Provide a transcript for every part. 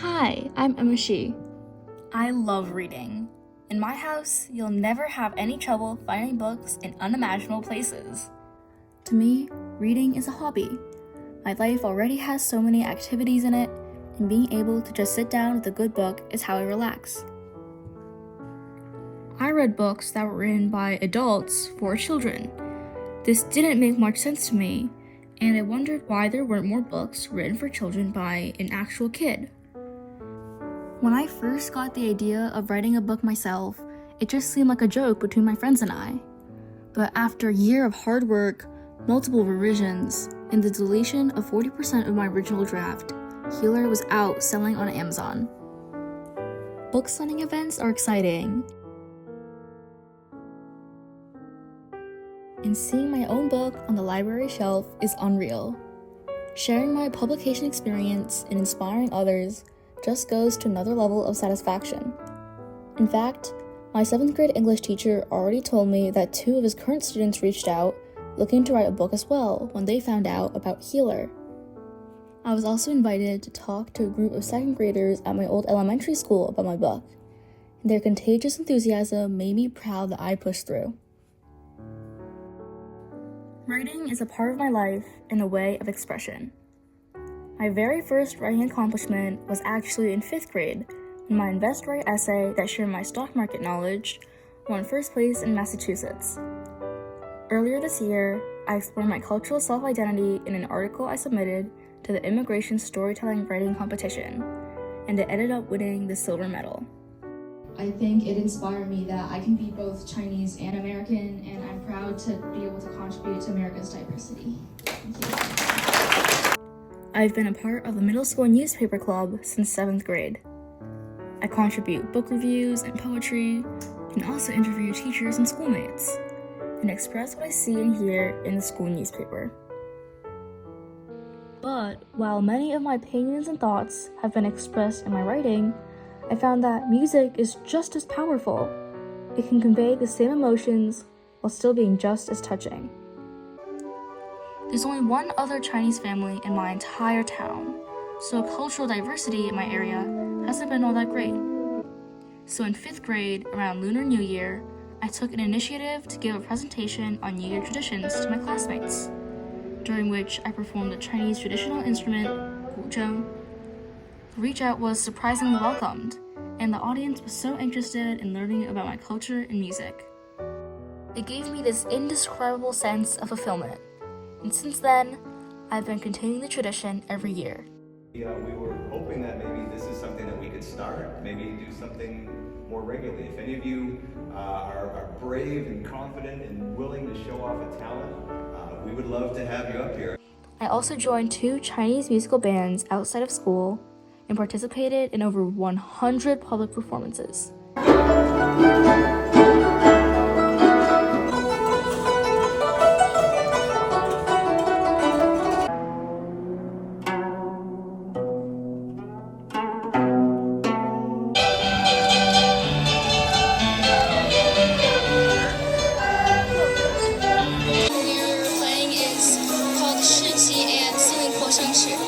Hi, I'm Shi. I love reading. In my house, you'll never have any trouble finding books in unimaginable places. To me, reading is a hobby. My life already has so many activities in it, and being able to just sit down with a good book is how I relax. I read books that were written by adults for children. This didn't make much sense to me, and I wondered why there weren't more books written for children by an actual kid. When I first got the idea of writing a book myself, it just seemed like a joke between my friends and I. But after a year of hard work, multiple revisions, and the deletion of 40% of my original draft, Healer was out selling on Amazon. Book signing events are exciting, and seeing my own book on the library shelf is unreal. Sharing my publication experience and inspiring others just goes to another level of satisfaction. In fact, my 7th grade English teacher already told me that 2 of his current students reached out looking to write a book as well when they found out about Healer. I was also invited to talk to a group of 2nd graders at my old elementary school about my book, and their contagious enthusiasm made me proud that I pushed through. Writing is a part of my life and a way of expression. My very first writing accomplishment was actually in 5th grade, when my Invest Right essay that shared my stock market knowledge won first place in Massachusetts. Earlier this year, I explored my cultural self-identity in an article I submitted to the Immigration Storytelling Writing Competition, and it ended up winning the silver medal. I think it inspired me that I can be both Chinese and American, and I'm proud to be able to contribute to America's diversity. Thank you. I've been a part of the middle school newspaper club since 7th grade. I contribute book reviews and poetry, and also interview teachers and schoolmates, and express what I see and hear in the school newspaper. But while many of my opinions and thoughts have been expressed in my writing, I found that music is just as powerful. It can convey the same emotions while still being just as touching. There's only one other Chinese family in my entire town, so cultural diversity in my area hasn't been all that great. So in 5th grade, around Lunar New Year, I took an initiative to give a presentation on New Year traditions to my classmates, during which I performed the Chinese traditional instrument, guzheng. The reach out was surprisingly welcomed, and the audience was so interested in learning about my culture and music. It gave me this indescribable sense of fulfillment, and since then, I've been continuing the tradition every year. We were hoping that maybe this is something that we could start, maybe do something more regularly. If any of you are brave and confident and willing to show off a talent, we would love to have you up here. I also joined 2 Chinese musical bands outside of school and participated in over 100 public performances.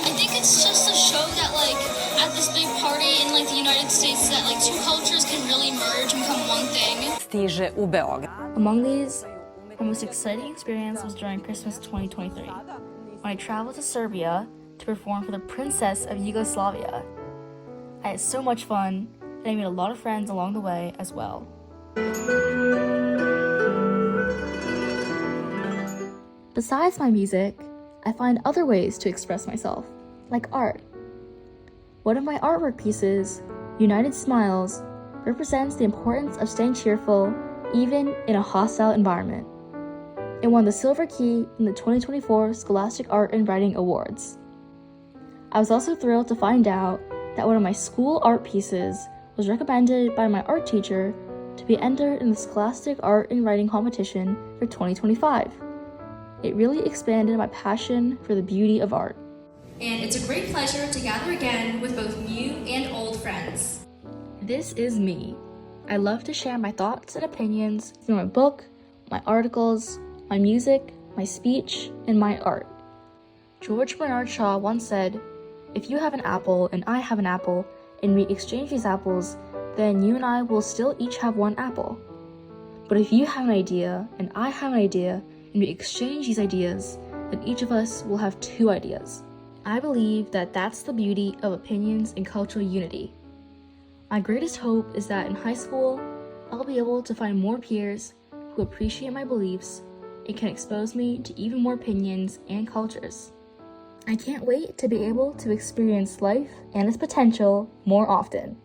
I think it's just to show that at this big party in the United States that 2 cultures can really merge and become one thing. Stiže u Beograd. Among these, my most exciting experience was during Christmas 2023, when I traveled to Serbia to perform for the Princess of Yugoslavia. I had so much fun, and I made a lot of friends along the way as well. Besides my music, I find other ways to express myself, like art. One of my artwork pieces, United Smiles, represents the importance of staying cheerful even in a hostile environment. It won the Silver Key in the 2024 Scholastic Art and Writing Awards. I was also thrilled to find out that one of my school art pieces was recommended by my art teacher to be entered in the Scholastic Art and Writing Competition for 2025. It really expanded my passion for the beauty of art. And it's a great pleasure to gather again with both new and old friends. This is me. I love to share my thoughts and opinions through my book, my articles, my music, my speech, and my art. George Bernard Shaw once said, "If you have an apple and I have an apple, and we exchange these apples, then you and I will still each have one apple. But if you have an idea and I have an idea and we exchange these ideas, then each of us will have 2 ideas. I believe that that's the beauty of opinions and cultural unity. My greatest hope is that in high school, I'll be able to find more peers who appreciate my beliefs and can expose me to even more opinions and cultures. I can't wait to be able to experience life and its potential more often.